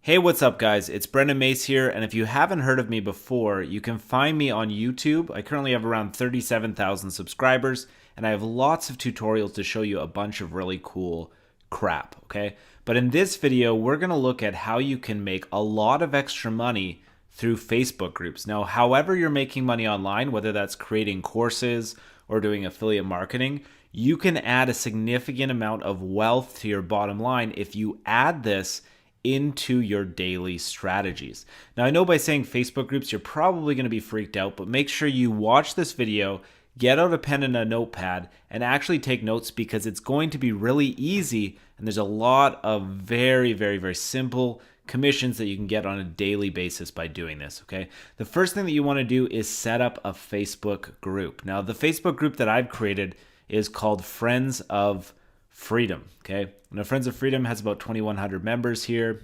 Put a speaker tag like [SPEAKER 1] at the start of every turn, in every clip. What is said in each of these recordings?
[SPEAKER 1] Hey, what's up, guys? It's Brendan Mace here, and if you haven't heard of me before, you can find me on YouTube. I currently have around 37,000 subscribers, and I have lots of tutorials to show you a bunch of really cool crap, okay? But in this video, we're going to look at how you can make a lot of extra money through Facebook groups. Now, however you're making money online, whether that's creating courses or doing affiliate marketing, you can add a significant amount of wealth to your bottom line if you add this into your daily strategies. Now, I know by saying Facebook groups, you're probably going to be freaked out, but make sure you watch this video, get out a pen and a notepad, and actually take notes because it's going to be really easy. And there's a lot of very simple commissions that you can get on a daily basis by doing this, okay? The first thing that you want to do is set up a Facebook group. Now, the Facebook group that I've created is called Friends of Freedom, okay? Now, Friends of Freedom has about 2,100 members here.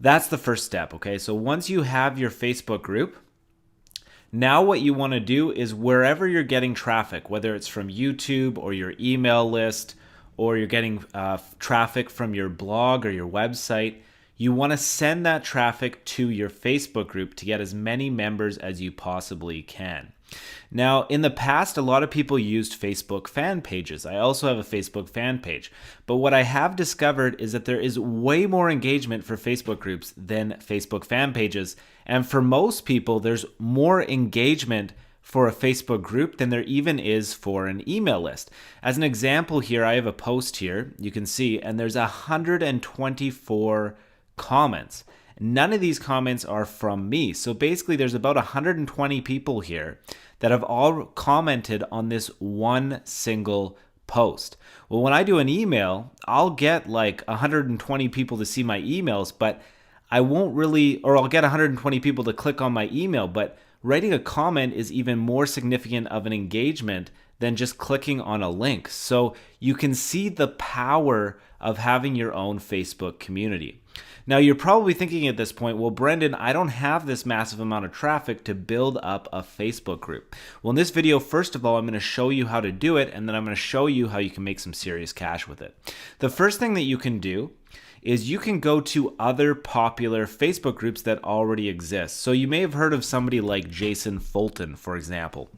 [SPEAKER 1] That's the first step, okay? So once you have your Facebook group, now what you want to do is wherever you're getting traffic, whether it's from YouTube or your email list, or you're getting traffic from your blog or your website, you want to send that traffic to your Facebook group to get as many members as you possibly can. Now, in the past, a lot of people used Facebook fan pages. I also have a Facebook fan page. But what I have discovered is that there is way more engagement for Facebook groups than Facebook fan pages. And for most people, there's more engagement for a Facebook group than there even is for an email list. As an example here, I have a post here, you can see, and there's 124 comments. None of these comments are from me. So basically there's about 120 people here that have all commented on this one single post. Well, when I do an email, I'll get like 120 people to see my emails, but I won't really, or I'll get 120 people to click on my email, but writing a comment is even more significant of an engagement than just clicking on a link. So you can see the power of having your own Facebook community. Now, you're probably thinking at this point, well, Brendan, I don't have this massive amount of traffic to build up a Facebook group. Well, in this video, first of all, I'm going to show you how to do it, and then I'm going to show you how you can make some serious cash with it. The first thing that you can do is you can go to other popular Facebook groups that already exist. So you may have heard of somebody like Jason Fulton, for example.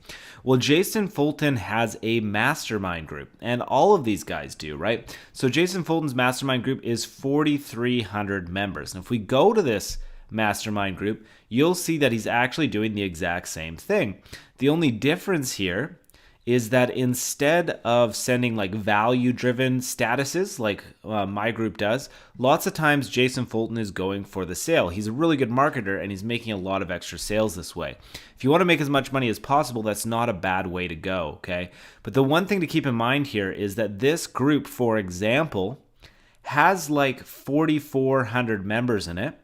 [SPEAKER 1] Well, Jason Fulton has a mastermind group, and all of these guys do, right? So Jason Fulton's mastermind group is 4,300 members. And if we go to this mastermind group, you'll see that he's actually doing the exact same thing. The only difference here is that instead of sending like value-driven statuses like my group does, lots of times Jason Fulton is going for the sale. He's a really good marketer and he's making a lot of extra sales this way. If you want to make as much money as possible, that's not a bad way to go, okay? But the one thing to keep in mind here is that this group, for example, has like 4,400 members in it.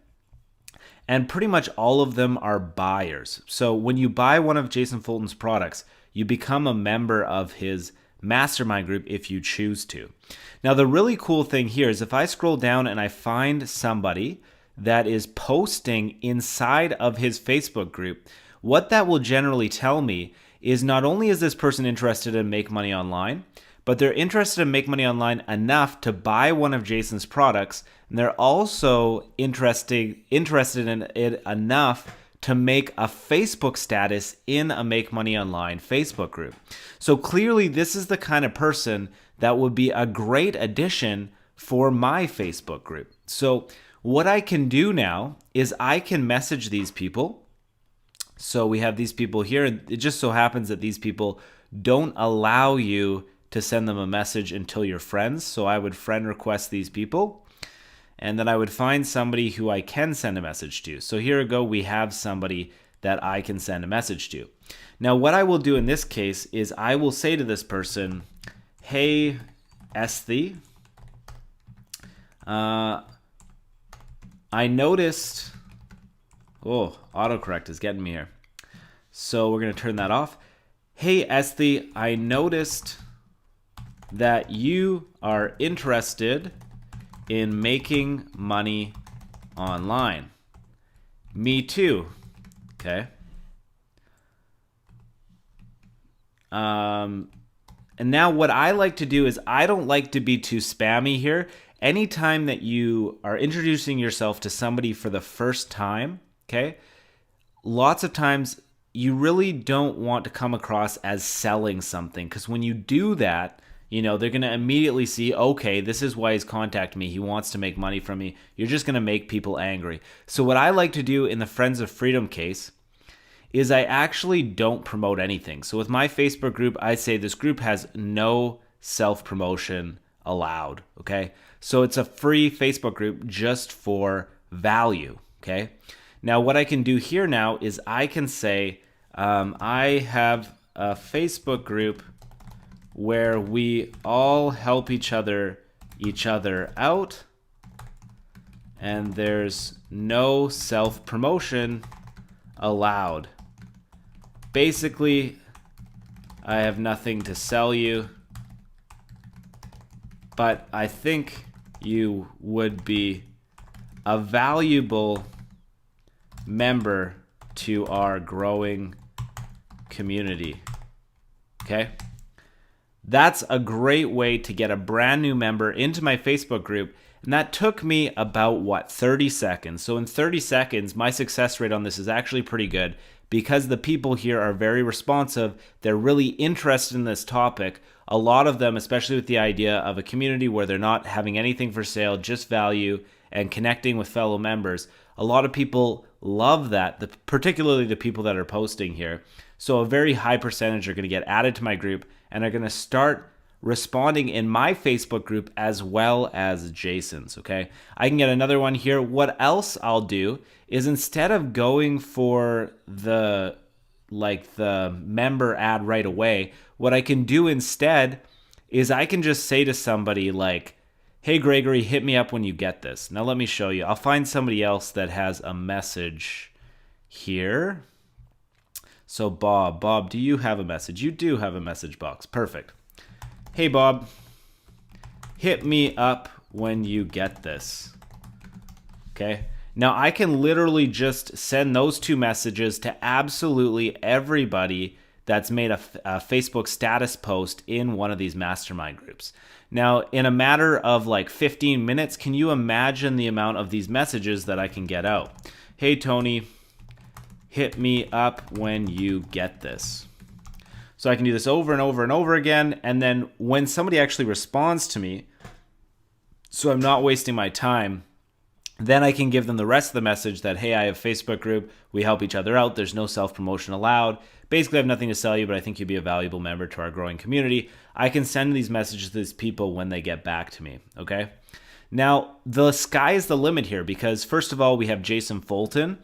[SPEAKER 1] And pretty much all of them are buyers. So when you buy one of Jason Fulton's products, you become a member of his mastermind group if you choose to. Now, the really cool thing here is if I scroll down and I find somebody that is posting inside of his Facebook group, what that will generally tell me is not only is this person interested in make money online, but they're interested in make money online enough to buy one of Jason's products, and they're also interested in it enough to make a Facebook status in a Make Money Online Facebook group. So clearly this is the kind of person that would be a great addition for my Facebook group. So what I can do now is I can message these people. So we have these people here, and it just so happens that these people don't allow you to send them a message until you're friends. So I would friend request these people, and then I would find somebody who I can send a message to. So here we go, we have somebody that I can send a message to. Now what I will do in this case is I will say to this person, hey, Esthi, I noticed, autocorrect is getting me here. So we're gonna turn that off. Hey, Esthi, I noticed that you are interested in making money online. Me too. Okay. And now what I like to do is I don't like to be too spammy here. anytime that you are introducing yourself to somebody for the first time, okay, lots of times you really don't want to come across as selling something, because when you do that, they're going to immediately see, okay, this is why he's contacting me. He wants to make money from me. You're just going to make people angry. So what I like to do in the Friends of Freedom case is I actually don't promote anything. So with my Facebook group, I say this group has no self-promotion allowed, okay? So it's a free Facebook group just for value, okay? Now what I can do here now is I can say, I have a Facebook group where we all help each other out, and there's no self-promotion allowed. Basically, I have nothing to sell you, but I think you would be a valuable member to our growing community. Okay? That's a great way to get a brand new member into my Facebook group. And that took me about, 30 seconds. So in 30 seconds, my success rate on this is actually pretty good because the people here are very responsive. They're really interested in this topic. A lot of them, especially with the idea of a community where they're not having anything for sale, just value and connecting with fellow members. A lot of people love that, particularly the people that are posting here. So a very high percentage are going to get added to my group and are going to start responding in my Facebook group as well as Jason's, okay? I can get another one here. What else I'll do is instead of going for the member ad right away, what I can do instead is I can just say to somebody like, hey, Gregory, hit me up when you get this. Now let me show you. I'll find somebody else that has a message here. So Bob, do you have a message? You do have a message box. Perfect. Hey, Bob, hit me up when you get this. Okay. Now I can literally just send those two messages to absolutely everybody that's made a Facebook status post in one of these mastermind groups. Now, in a matter of 15 minutes, can you imagine the amount of these messages that I can get out? Hey, Tony, hit me up when you get this. So I can do this over and over and over again. And then when somebody actually responds to me, so I'm not wasting my time, then I can give them the rest of the message that, hey, I have a Facebook group. We help each other out. There's no self-promotion allowed. Basically, I have nothing to sell you, but I think you'd be a valuable member to our growing community. I can send these messages to these people when they get back to me, okay? Now, the sky is the limit here because, first of all, we have Jason Fulton,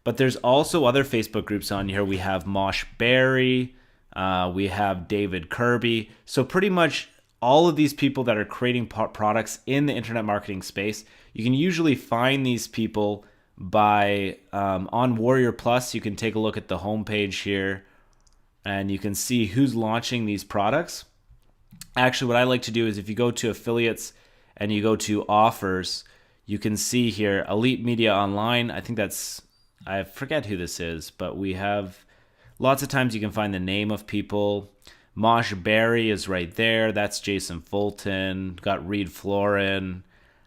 [SPEAKER 1] but there's also other Facebook groups on here. We have Mosh Berry. We have David Kirby. So pretty much all of these people that are creating products in the internet marketing space, you can usually find these people by on Warrior Plus. You can take a look at the homepage here and you can see who's launching these products. Actually, what I like to do is if you go to affiliates and you go to offers, you can see here Elite Media Online. I forget who this is, but we have lots of times you can find the name of people. Mosh Berry is right there. That's Jason Fulton. Got Reed Florin.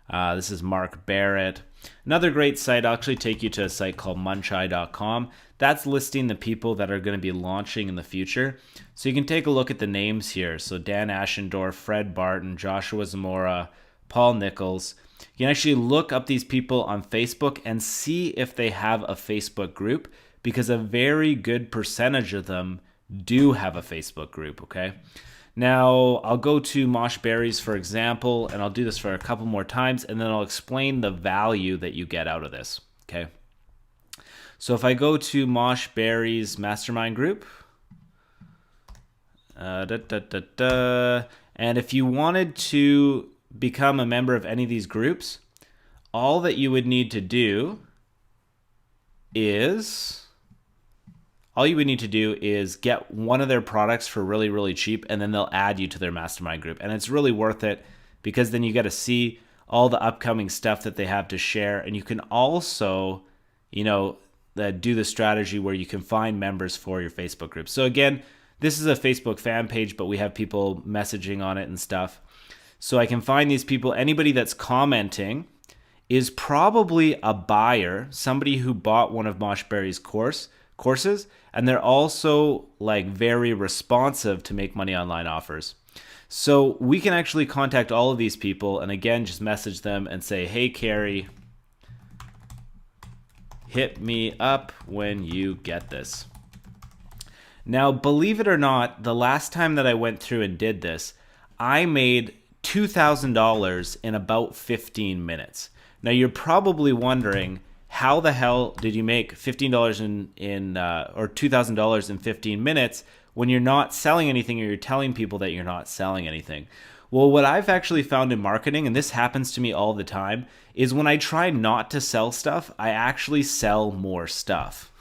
[SPEAKER 1] This is Mark Barrett. Another great site, I'll actually take you to a site called muncheye.com. That's listing the people that are going to be launching in the future. So you can take a look at the names here. So Dan Ashendorf, Fred Barton, Joshua Zamora, Paul Nichols. You can actually look up these people on Facebook and see if they have a Facebook group, because a very good percentage of them do have a Facebook group, okay? Now, I'll go to Mosh Berries, for example, and I'll do this for a couple more times, and then I'll explain the value that you get out of this, okay? So if I go to Mosh Berries Mastermind Group, and if you wanted to become a member of any of these groups, all that you would need to do is get one of their products for really, really cheap, and then they'll add you to their mastermind group. And it's really worth it because then you get to see all the upcoming stuff that they have to share. And you can also, do the strategy where you can find members for your Facebook group. So again, this is a Facebook fan page, but we have people messaging on it and stuff. So I can find these people. Anybody that's commenting is probably a buyer, somebody who bought one of Moshberry's courses, and they're also like very responsive to make money online offers. So we can actually contact all of these people and again just message them and say, hey Carrie, hit me up when you get this. Now, believe it or not, the last time that I went through and did this, I made $2,000 in about 15 minutes. Now, you're probably wondering, how the hell did you make $15 or $2,000 in 15 minutes when you're not selling anything or you're telling people that you're not selling anything? Well, what I've actually found in marketing, and this happens to me all the time, is when I try not to sell stuff, I actually sell more stuff.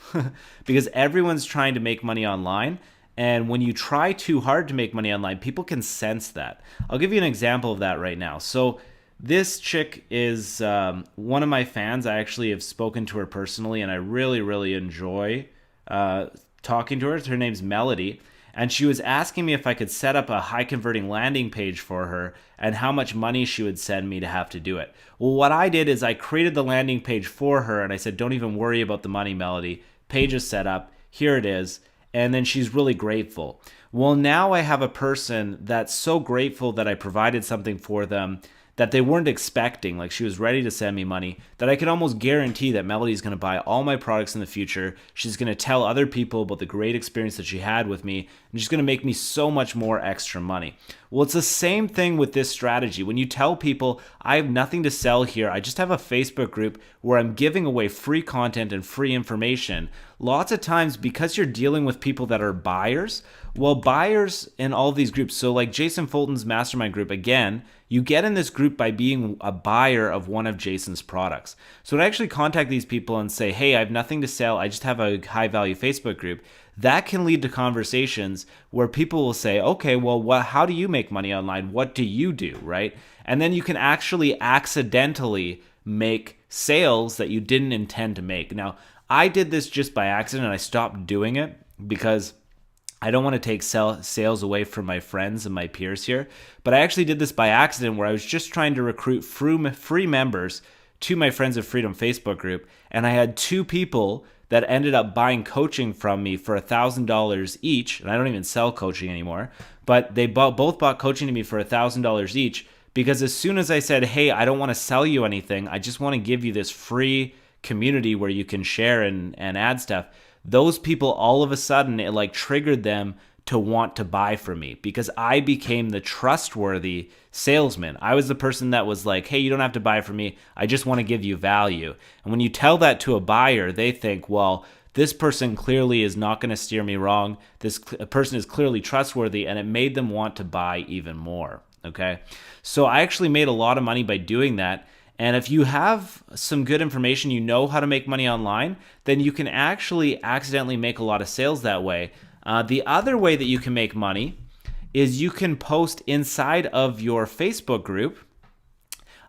[SPEAKER 1] Because everyone's trying to make money online. And when you try too hard to make money online, people can sense that. I'll give you an example of that right now. So this chick is one of my fans. I actually have spoken to her personally, and I really, really enjoy talking to her. Her name's Melody. And she was asking me if I could set up a high converting landing page for her and how much money she would send me to have to do it. Well, what I did is I created the landing page for her, and I said, don't even worry about the money, Melody. Page is set up. Here it is. And then she's really grateful. Well, now I have a person that's so grateful that I provided something for them that they weren't expecting. Like, she was ready to send me money, that I could almost guarantee that Melody's going to buy all my products in the future. She's going to tell other people about the great experience that she had with me, and she's going to make me so much more extra money. Well, it's the same thing with this strategy. When you tell people, I have nothing to sell here, I just have a Facebook group where I'm giving away free content and free information, lots of times because you're dealing with people that are buyers, well, buyers in all of these groups, so like Jason Fulton's mastermind group, again, you get in this group by being a buyer of one of Jason's products. So to actually contact these people and say, hey, I have nothing to sell, I just have a high value Facebook group, that can lead to conversations where people will say, okay, well, how do you make money online? What do you do, right? And then you can actually accidentally make sales that you didn't intend to make. Now, I did this just by accident, and I stopped doing it because I don't want to take sales away from my friends and my peers here, but I actually did this by accident where I was just trying to recruit free members to my Friends of Freedom Facebook group, and I had two people that ended up buying coaching from me for $1,000 each, and I don't even sell coaching anymore, but they both bought coaching to me for $1,000 each because as soon as I said, hey, I don't want to sell you anything, I just want to give you this free community where you can share and add stuff, those people all of a sudden, it like triggered them to want to buy from me because I became the trustworthy salesman. I was the person that was like, hey, you don't have to buy from me. I just want to give you value. And when you tell that to a buyer, they think, well, this person clearly is not going to steer me wrong. This person is clearly trustworthy, and it made them want to buy even more. Okay. So I actually made a lot of money by doing that. And if you have some good information, you know how to make money online, then you can actually accidentally make a lot of sales that way. The other way that you can make money is you can post inside of your Facebook group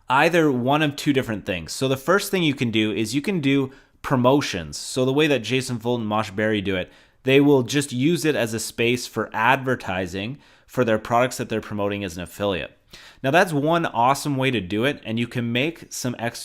[SPEAKER 1] either one of two different things. So the first thing you can do is you can do promotions. So the way that Jason Fulton and Mosh Berry do it, they will just use it as a space for advertising for their products that they're promoting as an affiliate. Now that's one awesome way to do it, and you can make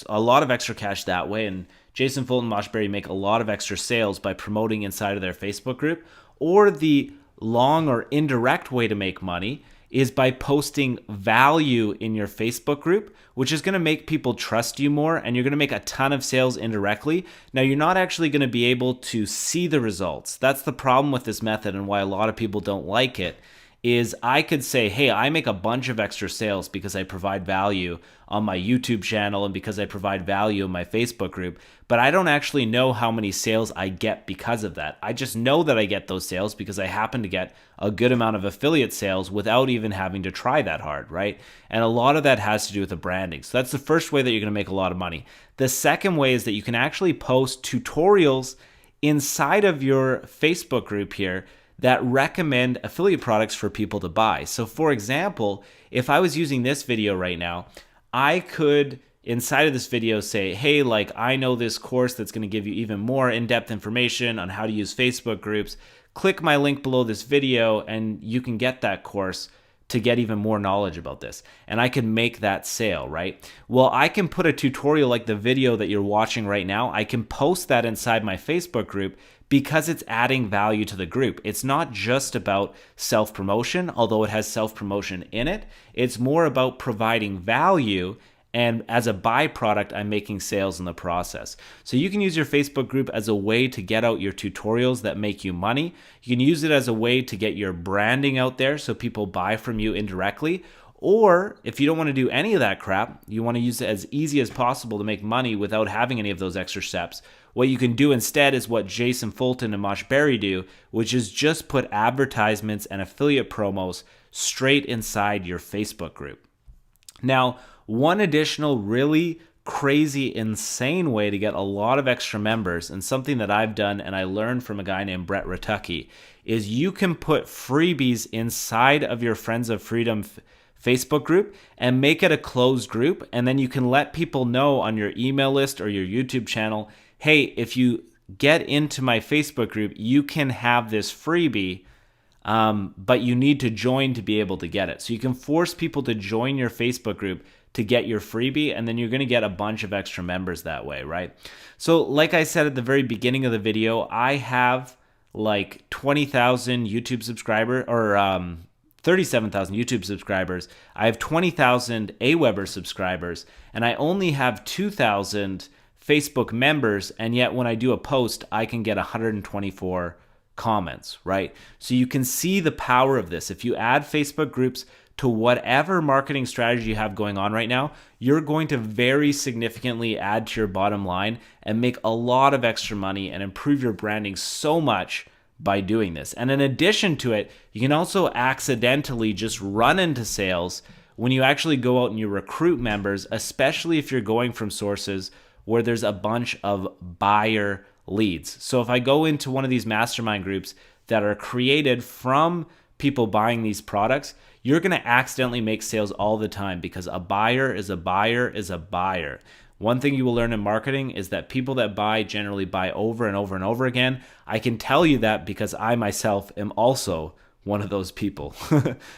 [SPEAKER 1] a lot of extra cash that way. And Jason Fulton and Moshberry make a lot of extra sales by promoting inside of their Facebook group. Or the long or indirect way to make money is by posting value in your Facebook group, which is going to make people trust you more, and you're going to make a ton of sales indirectly. Now, you're not actually going to be able to see the results. That's the problem with this method and why a lot of people don't like it. Is I could say, hey, I make a bunch of extra sales because I provide value on my YouTube channel and because I provide value in my Facebook group, but I don't actually know how many sales I get because of that. I just know that I get those sales because I happen to get a good amount of affiliate sales without even having to try that hard, right? And a lot of that has to do with the branding. So that's the first way that you're going to make a lot of money. The second way is that you can actually post tutorials inside of your Facebook group here that recommend affiliate products for people to buy. So for example, if I was using this video right now, I could inside of this video say, hey, like I know this course that's going to give you even more in-depth information on how to use Facebook groups. Click my link below this video and you can get that course. to get even more knowledge about this, and I can make that sale, right? Well, I can put a tutorial like the video that you're watching right now. I can post that inside my Facebook group because it's adding value to the group. It's not just about self-promotion, although it has self-promotion in it. It's more about providing value, and as a byproduct, I'm making sales in the process. So you can use your Facebook group as a way to get out your tutorials that make you money. You can use it as a way to get your branding out there so people buy from you indirectly. Or if you don't want to do any of that crap, you want to use it as easy as possible to make money without having any of those extra steps. What you can do instead is what Jason Fulton and Mosh Berry do, which is just put advertisements and affiliate promos straight inside your Facebook group. Now, one additional really crazy, insane way to get a lot of extra members, and something that I've done and I learned from a guy named Brett Ratucki, is you can put freebies inside of your Friends of Freedom Facebook group and make it a closed group, and then you can let people know on your email list or your YouTube channel, hey, if you get into my Facebook group, you can have this freebie, but you need to join to be able to get it. So you can force people to join your Facebook group to get your freebie, and then you're going to get a bunch of extra members that way, right? So like I said at the very beginning of the video, I have like 20,000 YouTube subscribers, or 37,000 YouTube subscribers. I have 20,000 Aweber subscribers, and I only have 2,000 Facebook members, and yet when I do a post, I can get 124 comments, right? So you can see the power of this. If you add Facebook groups to whatever marketing strategy you have going on right now, you're going to very significantly add to your bottom line and make a lot of extra money and improve your branding so much by doing this. And in addition to it, you can also accidentally just run into sales when you actually go out and you recruit members, especially if you're going from sources where there's a bunch of buyer leads. So if I go into one of these mastermind groups that are created from people buying these products, you're going to accidentally make sales all the time, because a buyer is a buyer is a buyer. One thing you will learn in marketing is that people that buy generally buy over and over and over again. I can tell you that because I myself am also one of those people.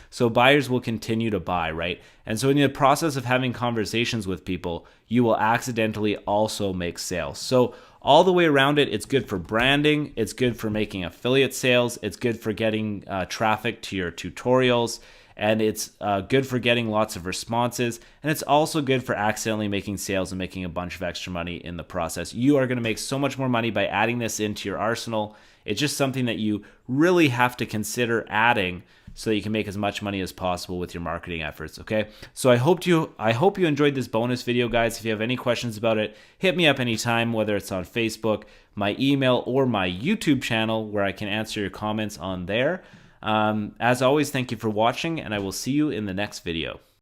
[SPEAKER 1] So buyers will continue to buy, right? And so in the process of having conversations with people, you will accidentally also make sales. So all the way around it, it's good for branding, it's good for making affiliate sales, it's good for getting traffic to your tutorials, and it's good for getting lots of responses, and it's also good for accidentally making sales and making a bunch of extra money in the process. You are going to make so much more money by adding this into your arsenal. It's just something that you really have to consider adding so that you can make as much money as possible with your marketing efforts, okay? So I hope you enjoyed this bonus video, guys. If you have any questions about it, hit me up anytime, whether it's on Facebook, my email, or my YouTube channel, where I can answer your comments on there. As always, thank you for watching, and I will see you in the next video.